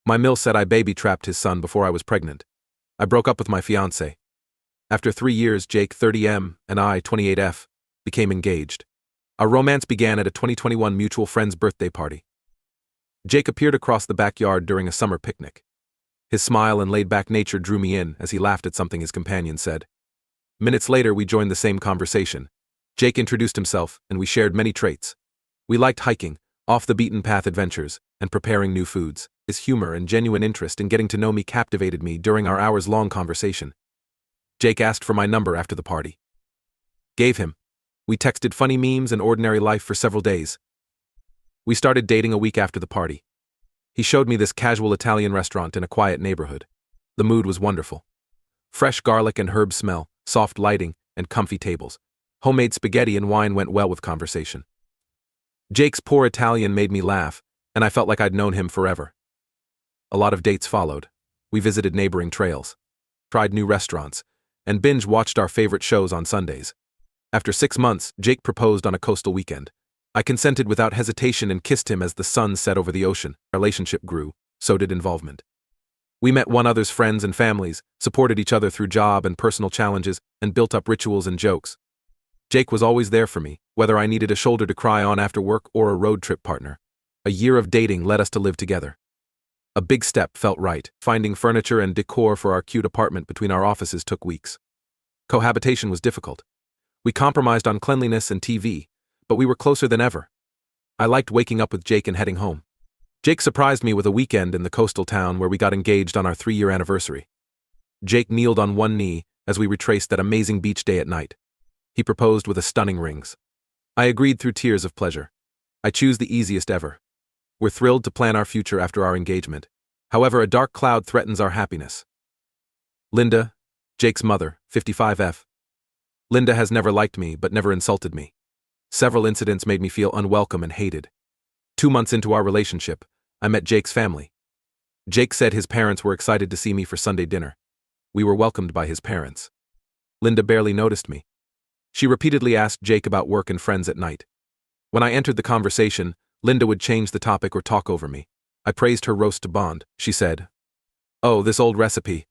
My mill said I baby-trapped his son before I was pregnant. I broke up with my fiancé. After 3 years, Jake, 30M, and I, 28F, became engaged. Our romance began at a 2021 mutual friend's birthday party. Jake appeared across the backyard during a summer picnic. His smile and laid-back nature drew me in as he laughed at something his companion said. Minutes later, we joined the same conversation. Jake introduced himself, and we shared many traits. We liked hiking, off-the-beaten-path adventures, and preparing new foods. His humor and genuine interest in getting to know me captivated me during our hours-long conversation. Jake asked for my number after the party. Gave him. We texted funny memes and ordinary life for several days. We started dating a week after the party. He showed me this casual Italian restaurant in a quiet neighborhood. The mood was wonderful. Fresh garlic and herb smell, soft lighting, and comfy tables. Homemade spaghetti and wine went well with conversation. Jake's poor Italian made me laugh, and I felt like I'd known him forever. A lot of dates followed. We visited neighboring trails, tried new restaurants, and binge-watched our favorite shows on Sundays. After 6 months, Jake proposed on a coastal weekend. I consented without hesitation and kissed him as the sun set over the ocean. Our relationship grew, so did involvement. We met one another's friends and families, supported each other through job and personal challenges, and built up rituals and jokes. Jake was always there for me, whether I needed a shoulder to cry on after work or a road trip partner. A year of dating led us to live together. A big step felt right. Finding furniture and decor for our cute apartment between our offices took weeks. Cohabitation was difficult. We compromised on cleanliness and TV, but we were closer than ever. I liked waking up with Jake and heading home. Jake surprised me with a weekend in the coastal town where we got engaged on our 3-year anniversary. Jake kneeled on one knee as we retraced that amazing beach day at night. He proposed with a stunning rings. I agreed through tears of pleasure. I choose the easiest ever. We're thrilled to plan our future after our engagement. However, a dark cloud threatens our happiness. Linda, Jake's mother, 55F. Linda has never liked me but never insulted me. Several incidents made me feel unwelcome and hated. 2 months into our relationship, I met Jake's family. Jake said his parents were excited to see me for Sunday dinner. We were welcomed by his parents. Linda barely noticed me. She repeatedly asked Jake about work and friends at night. When I entered the conversation, Linda would change the topic or talk over me. I praised her roast to bond. She said, "Oh, this old recipe."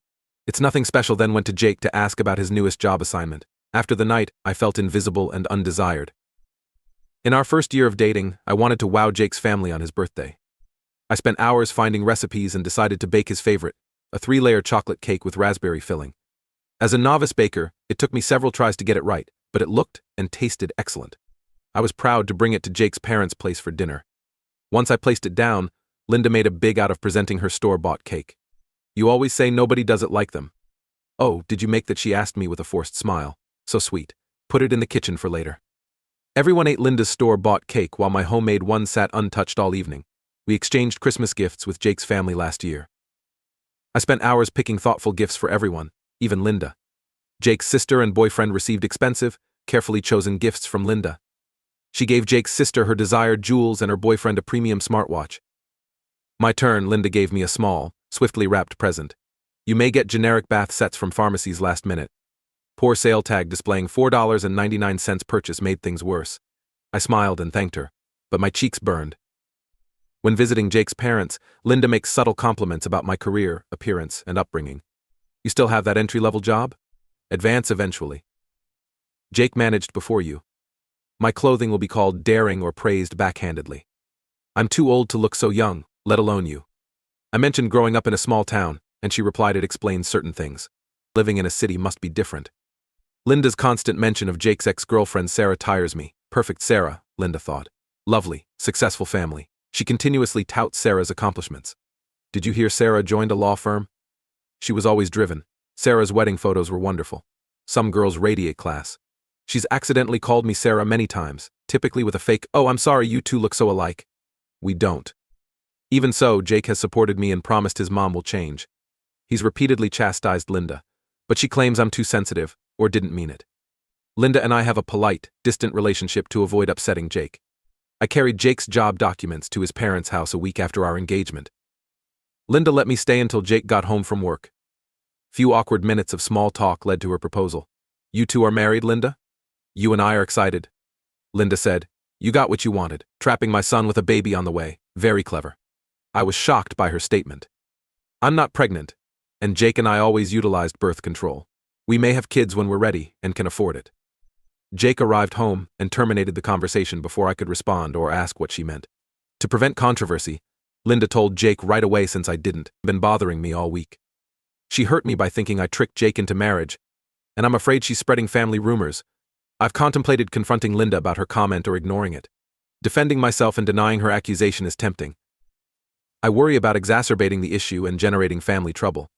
It's nothing special. Then went to Jake to ask about his newest job assignment. After the night, I felt invisible and undesired. In our first year of dating, I wanted to wow Jake's family on his birthday. I spent hours finding recipes and decided to bake his favorite, a 3-layer chocolate cake with raspberry filling. As a novice baker, it took me several tries to get it right, but it looked and tasted excellent. I was proud to bring it to Jake's parents' place for dinner. Once I placed it down, Linda made a big out of presenting her store-bought cake. "You always say nobody does it like them." "Oh, did you make that?" she asked me with a forced smile. "So sweet. Put it in the kitchen for later." Everyone ate Linda's store-bought cake while my homemade one sat untouched all evening. We exchanged Christmas gifts with Jake's family last year. I spent hours picking thoughtful gifts for everyone, even Linda. Jake's sister and boyfriend received expensive, carefully chosen gifts from Linda. She gave Jake's sister her desired jewels and her boyfriend a premium smartwatch. My turn, Linda gave me a small, swiftly wrapped present. You may get generic bath sets from pharmacies last minute. Poor sale tag displaying $4.99 purchase made things worse. I smiled and thanked her, but my cheeks burned. When visiting Jake's parents, Linda makes subtle compliments about my career, appearance, and upbringing. "You still have that entry-level job? Advance eventually. Jake managed before you." My clothing will be called daring or praised backhandedly. "I'm too old to look so young, let alone you." I mentioned growing up in a small town, and she replied it explains certain things. Living in a city must be different. Linda's constant mention of Jake's ex-girlfriend Sarah tires me. Perfect Sarah, Linda thought. Lovely, successful family. She continuously touts Sarah's accomplishments. "Did you hear Sarah joined a law firm?" She was always driven. Sarah's wedding photos were wonderful. Some girls radiate class. She's accidentally called me Sarah many times, typically with a fake, "Oh, I'm sorry, you two look so alike." We don't. Even so, Jake has supported me and promised his mom will change. He's repeatedly chastised Linda, but she claims I'm too sensitive, or didn't mean it. Linda and I have a polite, distant relationship to avoid upsetting Jake. I carried Jake's job documents to his parents' house a week after our engagement. Linda let me stay until Jake got home from work. Few awkward minutes of small talk led to her proposal. "You two are married, Linda?" "You and I are excited." Linda said, "You got what you wanted, trapping my son with a baby on the way. Very clever." I was shocked by her statement. I'm not pregnant, and Jake and I always utilized birth control. We may have kids when we're ready and can afford it. Jake arrived home and terminated the conversation before I could respond or ask what she meant. To prevent controversy, Linda told Jake right away since I didn't, been bothering me all week. She hurt me by thinking I tricked Jake into marriage, and I'm afraid she's spreading family rumors. I've contemplated confronting Linda about her comment or ignoring it. Defending myself and denying her accusation is tempting. I worry about exacerbating the issue and generating family trouble.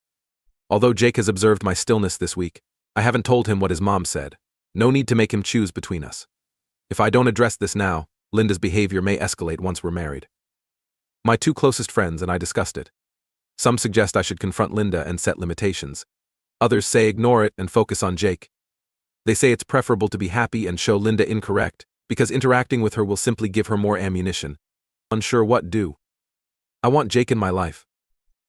Although Jake has observed my stillness this week, I haven't told him what his mom said. No need to make him choose between us. If I don't address this now, Linda's behavior may escalate once we're married. My two closest friends and I discussed it. Some suggest I should confront Linda and set limitations. Others say ignore it and focus on Jake. They say it's preferable to be happy and show Linda incorrect, because interacting with her will simply give her more ammunition. Unsure what do. I want Jake in my life.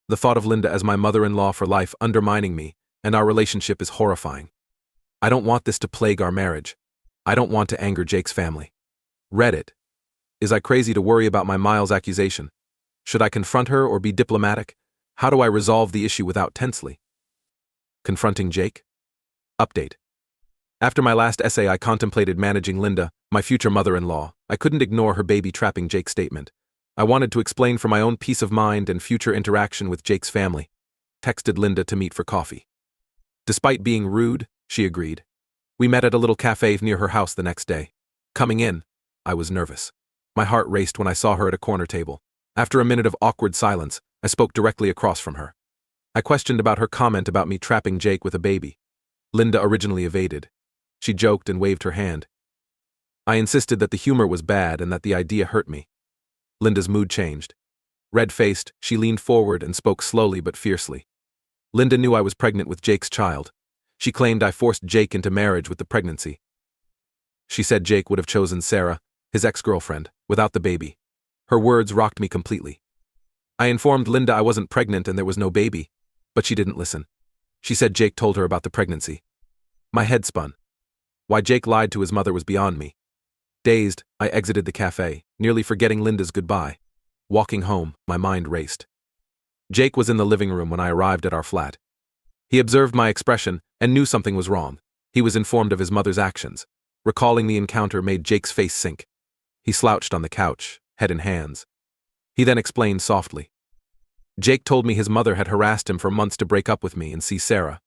The thought of Linda as my mother-in-law for life undermining me and our relationship is horrifying. I don't want this to plague our marriage. I don't want to anger Jake's family. Reddit. Is I crazy to worry about my Miles accusation? Should I confront her or be diplomatic? How do I resolve the issue without tensely? Confronting Jake? Update. After my last essay, I contemplated managing Linda, my future mother-in-law. I couldn't ignore her baby-trapping Jake statement. I wanted to explain for my own peace of mind and future interaction with Jake's family. Texted Linda to meet for coffee. Despite being rude, she agreed. We met at a little cafe near her house the next day. Coming in, I was nervous. My heart raced when I saw her at a corner table. After a minute of awkward silence, I spoke directly across from her. I questioned about her comment about me trapping Jake with a baby. Linda originally evaded. She joked and waved her hand. I insisted that the humor was bad and that the idea hurt me. Linda's mood changed. Red-faced, she leaned forward and spoke slowly but fiercely. Linda knew I was pregnant with Jake's child. She claimed I forced Jake into marriage with the pregnancy. She said Jake would have chosen Sarah, his ex-girlfriend, without the baby. Her words rocked me completely. I informed Linda I wasn't pregnant and there was no baby, but she didn't listen. She said Jake told her about the pregnancy. My head spun. Why Jake lied to his mother was beyond me. Dazed, I exited the cafe, nearly forgetting Linda's goodbye. Walking home, my mind raced. Jake was in the living room when I arrived at our flat. He observed my expression and knew something was wrong. He was informed of his mother's actions. Recalling the encounter made Jake's face sink. He slouched on the couch, head in hands. He then explained softly. Jake told me his mother had harassed him for months to break up with me and see Sarah.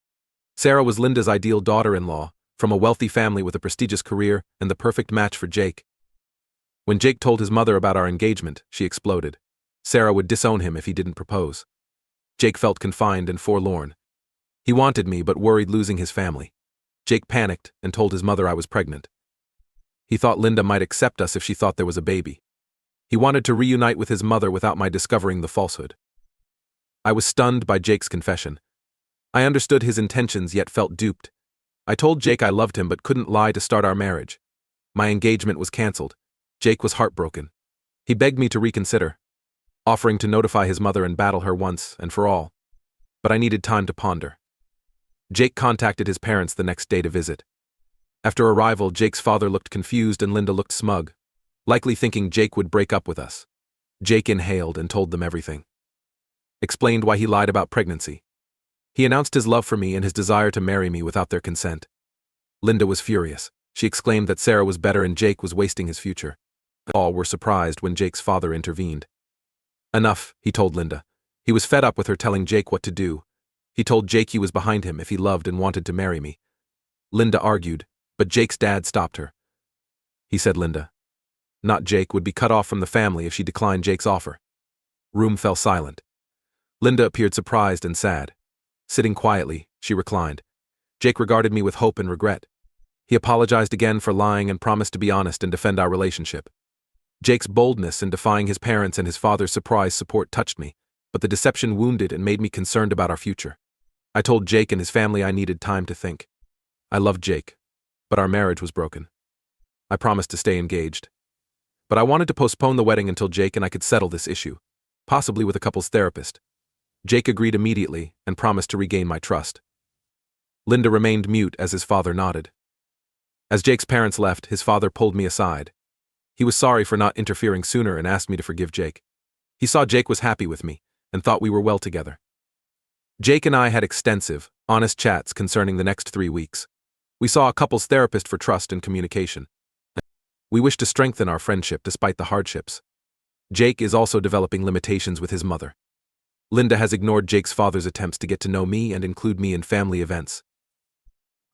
Sarah was Linda's ideal daughter-in-law, from a wealthy family with a prestigious career and the perfect match for Jake. When Jake told his mother about our engagement, she exploded. Sarah would disown him if he didn't propose. Jake felt confined and forlorn. He wanted me but worried losing his family. Jake panicked and told his mother I was pregnant. He thought Linda might accept us if she thought there was a baby. He wanted to reunite with his mother without my discovering the falsehood. I was stunned by Jake's confession. I understood his intentions yet felt duped. I told Jake I loved him but couldn't lie to start our marriage. My engagement was cancelled. Jake was heartbroken. He begged me to reconsider, offering to notify his mother and battle her once and for all. But I needed time to ponder. Jake contacted his parents the next day to visit. After arrival, Jake's father looked confused and Linda looked smug, likely thinking Jake would break up with us. Jake inhaled and told them everything. Explained why he lied about pregnancy. He announced his love for me and his desire to marry me without their consent. Linda was furious. She exclaimed that Sarah was better and Jake was wasting his future. All were surprised when Jake's father intervened. Enough, he told Linda. He was fed up with her telling Jake what to do. He told Jake he was behind him if he loved and wanted to marry me. Linda argued, but Jake's dad stopped her. He said Linda, not Jake, would be cut off from the family if she declined Jake's offer. Room fell silent. Linda appeared surprised and sad. Sitting quietly, she reclined. Jake regarded me with hope and regret. He apologized again for lying and promised to be honest and defend our relationship. Jake's boldness in defying his parents and his father's surprise support touched me, but the deception wounded and made me concerned about our future. I told Jake and his family I needed time to think. I loved Jake, but our marriage was broken. I promised to stay engaged. But I wanted to postpone the wedding until Jake and I could settle this issue, possibly with a couples therapist. Jake agreed immediately and promised to regain my trust. Linda remained mute as his father nodded. As Jake's parents left, his father pulled me aside. He was sorry for not interfering sooner and asked me to forgive Jake. He saw Jake was happy with me and thought we were well together. Jake and I had extensive, honest chats concerning the next 3 weeks. We saw a couples therapist for trust and communication. We wish to strengthen our friendship despite the hardships. Jake is also developing limitations with his mother. Linda has ignored Jake's father's attempts to get to know me and include me in family events.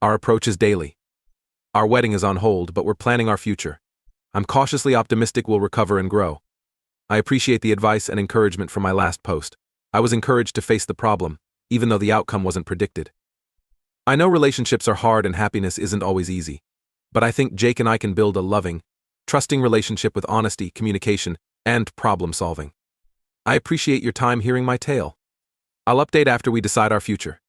Our approach is daily. Our wedding is on hold, but we're planning our future. I'm cautiously optimistic we'll recover and grow. I appreciate the advice and encouragement from my last post. I was encouraged to face the problem, even though the outcome wasn't predicted. I know relationships are hard and happiness isn't always easy, but I think Jake and I can build a loving, trusting relationship with honesty, communication, and problem solving. I appreciate your time hearing my tale. I'll update after we decide our future.